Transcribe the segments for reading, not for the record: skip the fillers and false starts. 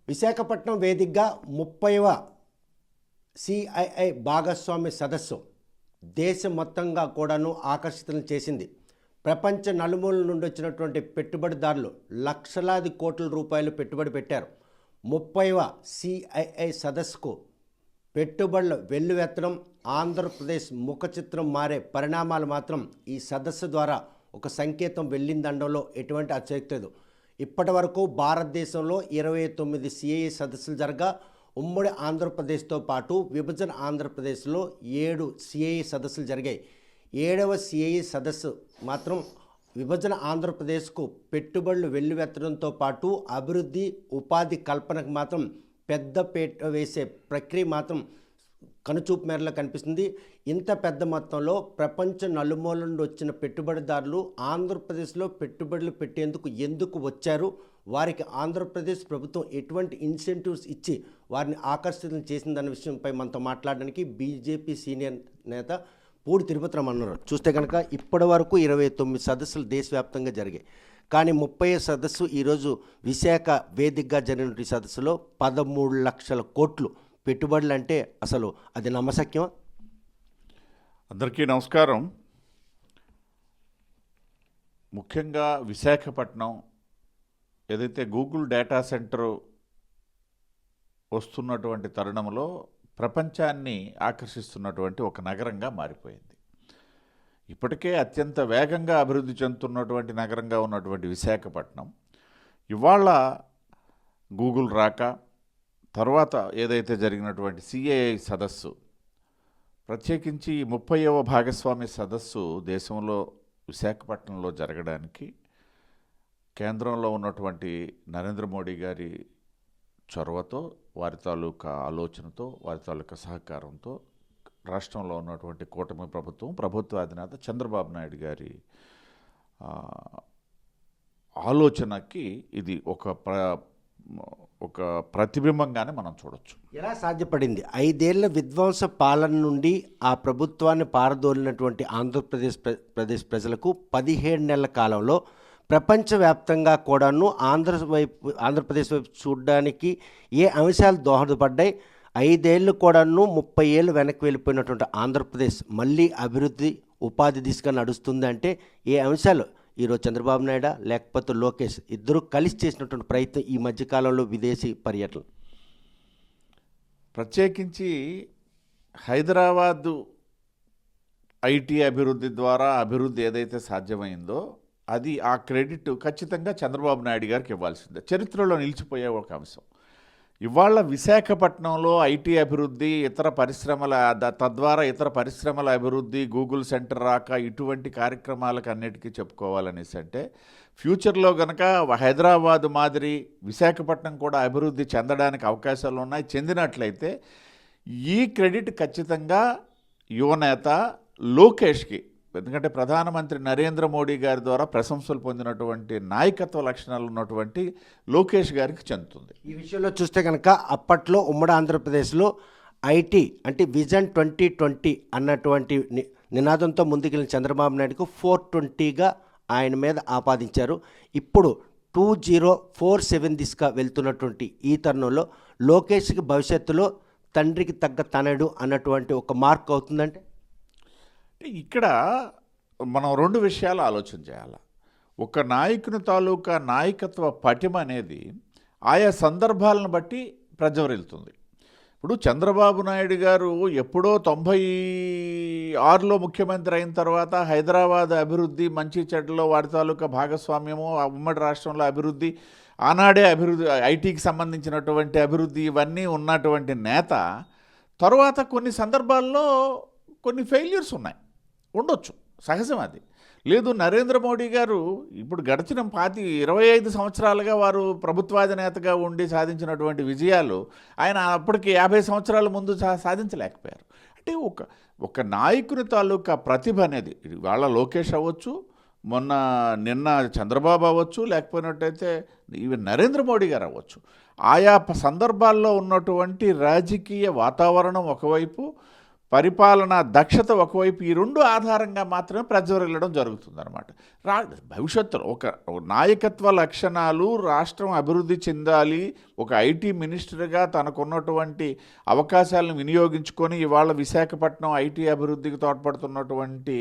విశాఖపట్నం వేదికగా 30వ సిఐఐ భాగస్వామి సదస్సు దేశం మొత్తంగా కూడాను ఆకర్షితులను చేసింది. ప్రపంచ నలుమూలల నుండి వచ్చినటువంటి పెట్టుబడిదారులు లక్షలాది కోట్ల రూపాయలు పెట్టుబడి పెట్టారు. 30వ సిఐఐ సదస్సుకు పెట్టుబడుల వెల్లువెత్తడం, ఆంధ్రప్రదేశ్ ముఖ చిత్రం మారే పరిణామాలు మాత్రం ఈ సదస్సు ద్వారా ఒక సంకేతం వెళ్ళిందనడంలో ఎటువంటి అతిశయోక్తి లేదు. ఇప్పటి వరకు భారతదేశంలో 29 సిఐఐ సదస్సులు జరగా ఉమ్మడి ఆంధ్రప్రదేశ్తో పాటు విభజన ఆంధ్రప్రదేశ్లో 7 సిఐఐ సదస్సులు జరిగాయి. 7వ సిఐఐ సదస్సు మాత్రం విభజన ఆంధ్రప్రదేశ్కు పెట్టుబడులు వెల్లువెత్తడంతో పాటు అభివృద్ధి, ఉపాధి కల్పనకు మాత్రం పెద్ద పీట వేసే ప్రక్రియ మాత్రం కనుచూపు మేరలో కనిపిస్తుంది. ఇంత పెద్ద మొత్తంలో ప్రపంచ నలుమూల నుండి వచ్చిన పెట్టుబడిదారులు ఆంధ్రప్రదేశ్లో పెట్టుబడులు పెట్టేందుకు ఎందుకు వచ్చారు, వారికి ఆంధ్రప్రదేశ్ ప్రభుత్వం ఎటువంటి ఇన్సెంటివ్స్ ఇచ్చి వారిని ఆకర్షితులను చేసిందన్న విషయంపై మనతో మాట్లాడడానికి బీజేపీ సీనియర్ నేత పూడి తిరుపతి రామన్ ఉన్నారు. చూస్తే కనుక ఇప్పటి వరకు 29 సదస్సులు దేశవ్యాప్తంగా జరిగాయి. కానీ 30వ సదస్సు ఈరోజు విశాఖ వేదికగా జరిగిన ఈ సదస్సులో 13 లక్షల కోట్లు పెట్టుబడులు అంటే అసలు అది నమ్మశక్యమా? అందరికీ నమస్కారం. ముఖ్యంగా విశాఖపట్నం ఏదైతే గూగుల్ డేటా సెంటర్ వస్తున్నటువంటి తరుణంలో ప్రపంచాన్ని ఆకర్షిస్తున్నటువంటి ఒక నగరంగా మారిపోయింది. ఇప్పటికే అత్యంత వేగంగా అభివృద్ధి చెందుతున్నటువంటి నగరంగా ఉన్నటువంటి విశాఖపట్నం ఇవాళ గూగుల్ రాక తర్వాత ఏదైతే జరిగినటువంటి సిఐఐ సదస్సు, ప్రత్యేకించి 30వ భాగస్వామి సదస్సు దేశంలో విశాఖపట్నంలో జరగడానికి కేంద్రంలో ఉన్నటువంటి నరేంద్ర మోడీ గారి చొరవతో, వారి తాలూకా ఆలోచనతో, వారి తాలూకా సహకారంతో రాష్ట్రంలో ఉన్నటువంటి కూటమి ప్రభుత్వ అధినేత చంద్రబాబు నాయుడు గారి ఆలోచనకి ఇది ఒక ప్రతిబింబంగానే మనం చూడొచ్చు. ఎలా సాధ్యపడింది? 5 ఏళ్ల విధ్వంస పాలన నుండి ఆ ప్రభుత్వాన్ని పారదోలినటువంటి ఆంధ్రప్రదేశ్ ప్రజలకు 17 నెలల కాలంలో ప్రపంచవ్యాప్తంగా కూడాను ఆంధ్రప్రదేశ్ వైపు చూడడానికి ఏ అంశాలు దోహదపడ్డాయి? 5 ఏళ్ళు కూడాను 30 ఏళ్ళు వెనక్కి వెళ్ళిపోయినటువంటి ఆంధ్రప్రదేశ్ మళ్ళీ అభివృద్ధి, ఉపాధి దిశగా నడుస్తుంది అంటే ఏ అంశాలు? ఈరోజు చంద్రబాబు నాయుడు లేకపోతే లోకేష్ ఇద్దరు కలిసి చేసినటువంటి ప్రయత్నం ఈ మధ్యకాలంలో విదేశీ పర్యటన, ప్రత్యేకించి హైదరాబాదు ఐటీ అభివృద్ధి ద్వారా అభివృద్ధి ఏదైతే సాధ్యమైందో అది ఆ క్రెడిట్ ఖచ్చితంగా చంద్రబాబు నాయుడు గారికి ఇవ్వాల్సిందే. చరిత్రలో నిలిచిపోయే ఒక అంశం. ఇవాళ విశాఖపట్నంలో ఐటీ అభివృద్ధి, ఇతర పరిశ్రమల తద్వారా ఇతర పరిశ్రమల అభివృద్ధి, గూగుల్ సెంటర్ రాక ఇటువంటి కార్యక్రమాలకు అన్నిటికీ చెప్పుకోవాలనేసి అంటే ఫ్యూచర్లో కనుక హైదరాబాద్ మాదిరి విశాఖపట్నం కూడా అభివృద్ధి చెందడానికి అవకాశాలు ఉన్నాయి. చెందినట్లయితే ఈ క్రెడిట్ ఖచ్చితంగా యువనేత లోకేష్కి, ఎందుకంటే ప్రధానమంత్రి నరేంద్ర మోడీ గారి ద్వారా ప్రశంసలు పొందినటువంటి నాయకత్వ లక్షణాలు ఉన్నటువంటి లోకేష్ గారికి చెందుతుంది. ఈ విషయంలో చూస్తే కనుక అప్పట్లో ఉమ్మడి ఆంధ్రప్రదేశ్లో ఐటీ అంటే విజన్ 2020 అన్నటువంటి నినాదంతో ముందుకెళ్ళిన చంద్రబాబు నాయుడుకు 420గా ఆయన మీద ఆపాదించారు. ఇప్పుడు 2047 దిశగా వెళ్తున్నటువంటి ఈ తరుణంలో లోకేష్కి భవిష్యత్తులో తండ్రికి తగ్గ తనయుడు అన్నటువంటి ఒక మార్క్ అవుతుందంటే ఇక్కడ మనం 2 విషయాలు ఆలోచన చేయాలి. ఒక నాయకుని తాలూకా నాయకత్వ పటిమ అనేది ఆయా సందర్భాలను బట్టి ప్రజ్వరిల్లుతుంది. ఇప్పుడు చంద్రబాబు నాయుడు గారు ఎప్పుడో 96లో ముఖ్యమంత్రి అయిన తర్వాత హైదరాబాద్ అభివృద్ధి, మంచి చెడ్డలో వారి తాలూకా భాగస్వామ్యము, ఉమ్మడి రాష్ట్రంలో అభివృద్ధి, ఆనాడే అభివృద్ధి, ఐటీకి సంబంధించినటువంటి అభివృద్ధి ఇవన్నీ ఉన్నటువంటి నేత తర్వాత కొన్ని సందర్భాల్లో కొన్ని ఫెయిల్యూర్స్ ఉండొచ్చు, సహజం అది. లేదు, నరేంద్ర మోడీ గారు ఇప్పుడు గడిచిన 25 సంవత్సరాలుగా వారు ప్రభుత్వాధినేతగా ఉండి సాధించినటువంటి విజయాలు ఆయన అప్పటికి 50 సంవత్సరాల ముందు సాధించలేకపోయారు. అంటే ఒక నాయకుని తాలూకా ప్రతిభ అనేది వాళ్ళ లోకేష్ అవ్వచ్చు, నిన్న చంద్రబాబు అవ్వచ్చు, లేకపోయినట్టయితే ఈవెన్ నరేంద్ర మోడీ గారు అవ్వచ్చు. ఆయా సందర్భాల్లో ఉన్నటువంటి రాజకీయ వాతావరణం ఒకవైపు, పరిపాలనా దక్షత ఒకవైపు, ఈ రెండు ఆధారంగా మాత్రమే ప్రజ్వరిల్లడం జరుగుతుందన్నమాట. భవిష్యత్తులో ఒక నాయకత్వ లక్షణాలు, రాష్ట్రం అభివృద్ధి చెందాలి, ఒక ఐటీ మినిస్టర్గా తనకున్నటువంటి అవకాశాలను వినియోగించుకొని ఇవాళ విశాఖపట్నం ఐటీ అభివృద్ధికి తోడ్పడుతున్నటువంటి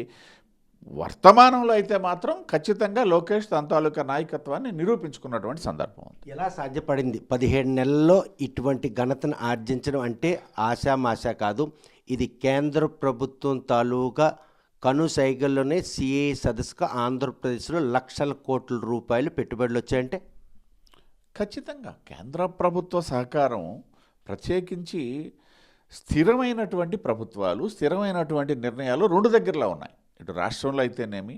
వర్తమానంలో అయితే మాత్రం ఖచ్చితంగా లోకేష్ తన తాలూకా నాయకత్వాన్ని నిరూపించుకున్నటువంటి సందర్భం ఉంది. ఎలా సాధ్యపడింది 17 నెలల్లో ఇటువంటి ఘనతను ఆర్జించడం అంటే ఆశామాషా కాదు. ఇది కేంద్ర ప్రభుత్వం తాలూకా కనుసైగల్లోనే సిఐ సదస్సుగా ఆంధ్రప్రదేశ్లో లక్షల కోట్ల రూపాయలు పెట్టుబడులు వచ్చాయంటే ఖచ్చితంగా కేంద్ర ప్రభుత్వ సహకారం, ప్రత్యేకించి స్థిరమైనటువంటి ప్రభుత్వాలు, స్థిరమైనటువంటి నిర్ణయాలు రెండు దగ్గరలో ఉన్నాయి. ఇటు రాష్ట్రంలో అయితేనేమి,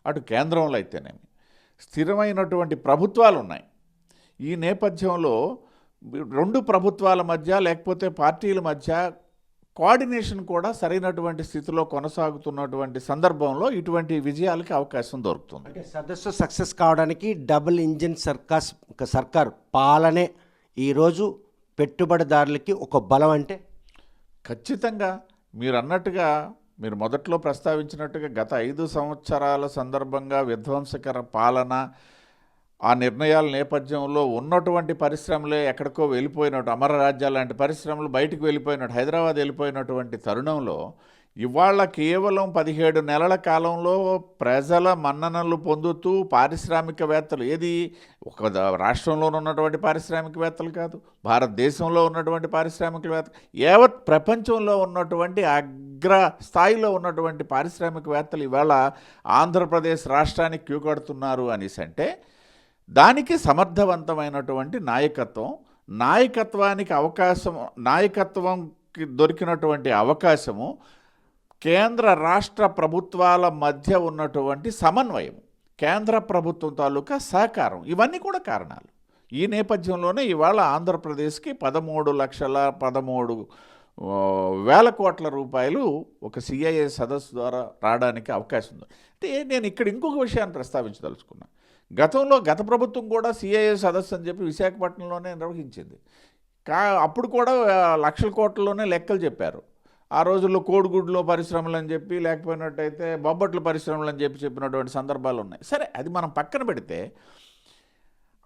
అటు కేంద్రంలో అయితేనేమి స్థిరమైనటువంటి ప్రభుత్వాలు ఉన్నాయి. ఈ నేపథ్యంలో రెండు ప్రభుత్వాల మధ్య లేకపోతే పార్టీల మధ్య కోఆర్డినేషన్ కూడా సరైనటువంటి స్థితిలో కొనసాగుతున్నటువంటి సందర్భంలో ఇటువంటి విజయాలకి అవకాశం దొరుకుతుంది. అంటే సదస్సు సక్సెస్ కావడానికి డబుల్ ఇంజిన్ సర్కార్ పాలనే ఈరోజు పెట్టుబడిదారులకి ఒక బలం. అంటే ఖచ్చితంగా మీరు అన్నట్టుగా, మీరు మొదట్లో ప్రస్తావించినట్టుగా గత 5 సంవత్సరాల సందర్భంగా విధ్వంసకర పాలన, ఆ నిర్ణయాల నేపథ్యంలో ఉన్నటువంటి పరిశ్రమలే ఎక్కడికో వెళ్ళిపోయినట్టు, అమర రాజ్యాలు లాంటి పరిశ్రమలు బయటకు వెళ్ళిపోయినట్టు, హైదరాబాద్ వెళ్ళిపోయినటువంటి తరుణంలో ఇవాళ కేవలం 17 నెలల కాలంలో ప్రజల మన్ననలు పొందుతూ పారిశ్రామికవేత్తలు, ఏది ఒక రాష్ట్రంలో ఉన్నటువంటి పారిశ్రామికవేత్తలు కాదు, భారతదేశంలో ఉన్నటువంటి పారిశ్రామికవేత్తలు, యావత్ ప్రపంచంలో ఉన్నటువంటి అగ్ర స్థాయిలో ఉన్నటువంటి పారిశ్రామికవేత్తలు ఇవాళ ఆంధ్రప్రదేశ్ రాష్ట్రానికి క్యూ కడుతున్నారు అనేసి అంటే దానికి సమర్థవంతమైనటువంటి నాయకత్వానికి అవకాశం, నాయకత్వంకి దొరికినటువంటి అవకాశము, కేంద్ర రాష్ట్ర ప్రభుత్వాల మధ్య ఉన్నటువంటి సమన్వయం, కేంద్ర ప్రభుత్వం తాలూకా సహకారం, ఇవన్నీ కూడా కారణాలు. ఈ నేపథ్యంలోనే ఇవాళ ఆంధ్రప్రదేశ్కి 13,13,000 కోట్ల రూపాయలు ఒక సిఐఏ సదస్సు ద్వారా రావడానికి అవకాశం ఉంది. అంటే నేను ఇక్కడ ఇంకొక విషయాన్ని ప్రస్తావించదలుచుకున్నాను. గత ప్రభుత్వం కూడా సిఐఏ సదస్సు అని చెప్పి విశాఖపట్నంలోనే నిర్వహించింది. అప్పుడు కూడా లక్షల కోట్లలోనే లెక్కలు చెప్పారు. ఆ రోజుల్లో కోడిగుడ్లో పరిశ్రమలు అని చెప్పి, లేకపోయినట్టయితే బొబ్బట్ల పరిశ్రమలు అని చెప్పినటువంటి సందర్భాలు ఉన్నాయి. సరే, అది మనం పక్కన పెడితే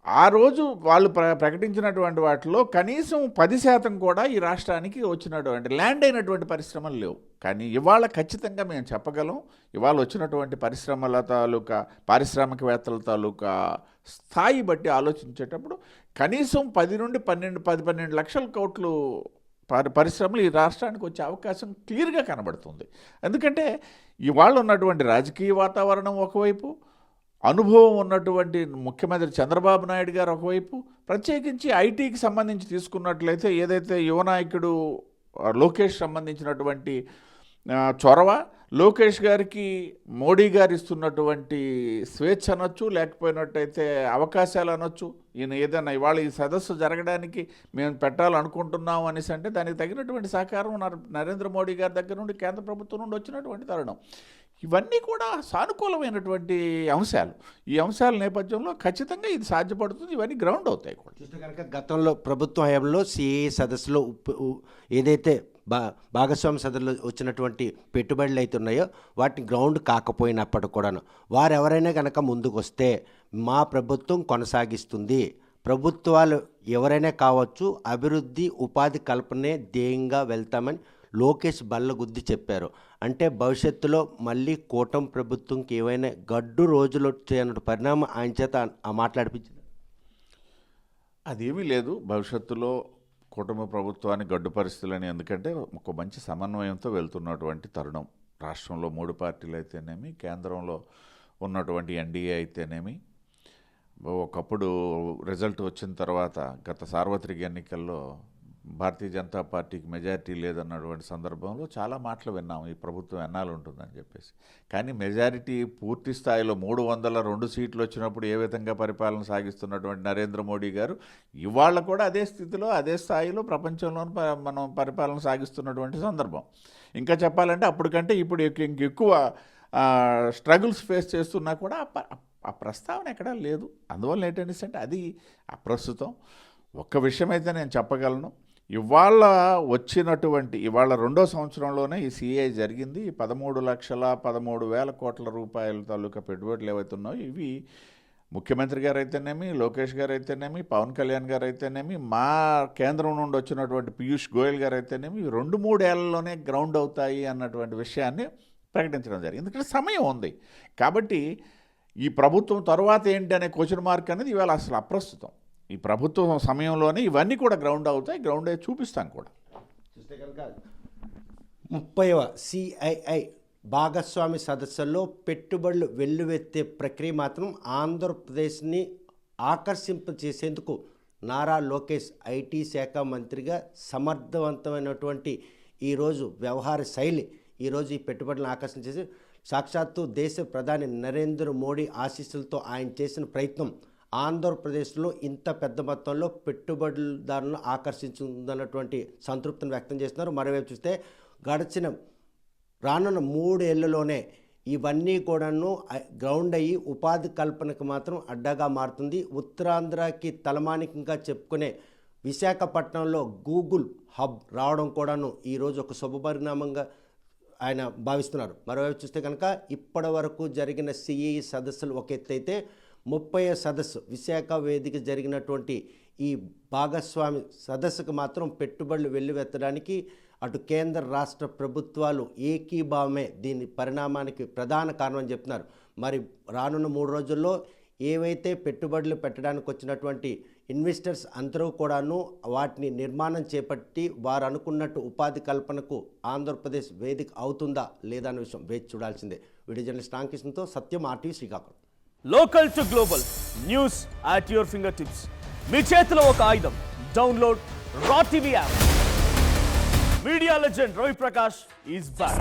ఆ రోజు వాళ్ళు ప్రకటించినటువంటి వాటిలో కనీసం 10% కూడా ఈ రాష్ట్రానికి వచ్చినటువంటి ల్యాండ్ అయినటువంటి పరిశ్రమలు లేవు. కానీ ఇవాళ ఖచ్చితంగా మేము చెప్పగలం, ఇవాళ వచ్చినటువంటి పరిశ్రమల తాలూకా, పారిశ్రామికవేత్తల తాలూకా స్థాయి బట్టి ఆలోచించేటప్పుడు కనీసం 10 నుండి 12 లక్షల కోట్లు పరిశ్రమలు ఈ రాష్ట్రానికి వచ్చే అవకాశం క్లియర్గా కనబడుతుంది. ఎందుకంటే ఇవాళ ఉన్నటువంటి రాజకీయ వాతావరణం ఒకవైపు, అనుభవం ఉన్నటువంటి ముఖ్యమంత్రి చంద్రబాబు నాయుడు గారు ఒకవైపు, ప్రత్యేకించి ఐటీకి సంబంధించి తీసుకున్నట్లయితే ఏదైతే యువనాయకుడు లోకేష్ సంబంధించినటువంటి చొరవ, లోకేష్ గారికి మోడీ గారు ఇస్తున్నటువంటి స్వేచ్ఛ అనొచ్చు, లేకపోయినట్టయితే అవకాశాలు అనొచ్చు. ఈయన ఏదైనా ఇవాళ ఈ సదస్సు జరగడానికి మేము పెట్టాలనుకుంటున్నాం అనేసి అంటే దానికి తగినటువంటి సహకారం నరేంద్ర మోడీ గారి దగ్గర నుండి, కేంద్ర ప్రభుత్వం నుండి వచ్చినటువంటి తరుణం. ఇవన్నీ కూడా సానుకూలమైనటువంటి అంశాలు. ఈ అంశాల నేపథ్యంలో ఖచ్చితంగా ఇది సాధ్యపడుతుంది, ఇవన్నీ గ్రౌండ్ అవుతాయి కూడా. చూస్తే కనుక గతంలో ప్రభుత్వ హయాంలో సిఐ సదస్సులో ఏదైతే భాగస్వామ్య సదస్సులో వచ్చినటువంటి పెట్టుబడులు అయితే ఉన్నాయో వాటిని గ్రౌండ్ కాకపోయినప్పటికి కూడాను వారు ఎవరైనా కనుక ముందుకు వస్తే మా ప్రభుత్వం కొనసాగిస్తుంది, ప్రభుత్వాలు ఎవరైనా కావచ్చు, అభివృద్ధి ఉపాధి కల్పనే ధ్యేయంగా వెళ్తామని లోకేష్ బల్లగుద్ది చెప్పారు. అంటే భవిష్యత్తులో మళ్ళీ కూటమి ప్రభుత్వంకి ఏవైనా గడ్డు రోజులు వచ్చేయన్న పరిణామం ఆయన చేత మాట్లాడిపించింది. అదేమీ లేదు భవిష్యత్తులో కూటమి ప్రభుత్వాన్ని గడ్డు పరిస్థితులని, ఎందుకంటే ఒక మంచి సమన్వయంతో వెళ్తున్నటువంటి తరుణం. రాష్ట్రంలో 3 పార్టీలు అయితేనేమి, కేంద్రంలో ఉన్నటువంటి ఎన్డీఏ అయితేనేమి, ఒకప్పుడు రిజల్ట్ వచ్చిన తర్వాత గత సార్వత్రిక ఎన్నికల్లో భారతీయ జనతా పార్టీకి మెజారిటీ లేదన్నటువంటి సందర్భంలో చాలా మాటలు విన్నాం, ఈ ప్రభుత్వం ఎన్నాళ్ళు ఉంటుందని చెప్పేసి. కానీ మెజారిటీ పూర్తి స్థాయిలో 302 సీట్లు వచ్చినప్పుడు ఏ విధంగా పరిపాలన సాగిస్తున్నటువంటి నరేంద్ర మోడీ గారు ఇవాళ కూడా అదే స్థితిలో, అదే స్థాయిలో ప్రపంచంలో మనం పరిపాలన సాగిస్తున్నటువంటి సందర్భం. ఇంకా చెప్పాలంటే అప్పటికంటే ఇప్పుడు ఇంకెక్కువ స్ట్రగుల్స్ ఫేస్ చేస్తున్నా కూడా ఆ ప్రస్తావన ఎక్కడా లేదు. అందువల్ల ఏంటంటే అది అప్రస్తుతం. ఒక్క విషయం అయితే నేను చెప్పగలను, ఇవాళ రెండో సంవత్సరంలోనే ఈ సిఐ జరిగింది. 13,13,000 కోట్ల రూపాయల తాలూకా పెట్టుబడులు ఏవైతే ఉన్నాయో ఇవి ముఖ్యమంత్రి గారు అయితేనేమి, లోకేష్ గారు అయితేనేమి, పవన్ కళ్యాణ్ గారు అయితేనేమి, మా కేంద్రం నుండి వచ్చినటువంటి పీయూష్ గోయల్ గారు అయితేనేమి 2-3 ఏళ్లలోనే గ్రౌండ్ అవుతాయి అన్నటువంటి విషయాన్ని ప్రకటించడం జరిగింది. ఎందుకంటే సమయం ఉంది కాబట్టి ఈ ప్రభుత్వం తర్వాత ఏంటి అనే క్వశ్చన్ మార్క్ అనేది ఇవాళ అసలు అప్రస్తుతం. ఈ ప్రభుత్వం సమయంలోనే ఇవన్నీ కూడా గ్రౌండ్ అవుతాయి, గ్రౌండ్ అయ్యి చూపిస్తాం కూడా. చూస్తే కనుక 30వ సిఐఐ భాగస్వామి సదస్సుల్లో పెట్టుబడులు వెల్లువెత్తే ప్రక్రియ మాత్రం ఆంధ్రప్రదేశ్ని ఆకర్షింపచేసేందుకు నారా లోకేష్ ఐటీ శాఖ మంత్రిగా సమర్థవంతమైనటువంటి ఈరోజు వ్యవహార శైలి ఈరోజు ఈ పెట్టుబడులను ఆకర్షించేసి సాక్షాత్తు దేశ ప్రధాని నరేంద్ర మోడీ ఆశీస్సులతో ఆయన చేసిన ప్రయత్నం ఆంధ్రప్రదేశ్లో ఇంత పెద్ద మొత్తంలో పెట్టుబడిదారులను ఆకర్షించుందన్నటువంటి సంతృప్తిని వ్యక్తం చేస్తున్నారు. మరోవైపు చూస్తే గడిచిన రానున్న 3 ఏళ్లలోనే ఇవన్నీ కూడాను గ్రౌండ్ అయ్యి ఉపాధి కల్పనకు మాత్రం అడ్డగా మారుతుంది. ఉత్తరాంధ్రకి తలమానికంగా చెప్పుకునే విశాఖపట్నంలో గూగుల్ హబ్ రావడం కూడాను ఈరోజు ఒక శుభపరిణామంగా ఆయన భావిస్తున్నారు. మరోవైపు చూస్తే కనుక ఇప్పటి వరకు జరిగిన సిఈ సదస్సులు ఒక ఎత్తైతే 30వ సదస్సు విశాఖ వేదిక జరిగినటువంటి ఈ భాగస్వామి సదస్సుకు మాత్రం పెట్టుబడులు వెల్లువెత్తడానికి అటు కేంద్ర రాష్ట్ర ప్రభుత్వాలు ఏకీభావమే దీని పరిణామానికి ప్రధాన కారణం అని చెప్తున్నారు. మరి రానున్న 3 రోజుల్లో ఏవైతే పెట్టుబడులు పెట్టడానికి వచ్చినటువంటి ఇన్వెస్టర్స్ అందరూ కూడాను వాటిని నిర్మాణం చేపట్టి వారు అనుకున్నట్టు ఉపాధి కల్పనకు ఆంధ్రప్రదేశ్ వేదిక అవుతుందా లేదా అనే విషయం వేచి చూడాల్సిందే. వీడియో జర్నలిస్ట్ రామకృష్ణతో Satyam, RTV, Srikakulam. Local to global news at your finger tips. మీ చేతిలో ఒక ఆయుధం. డౌన్లోడ్ రా TV app. Media legend Ravi Prakash is back.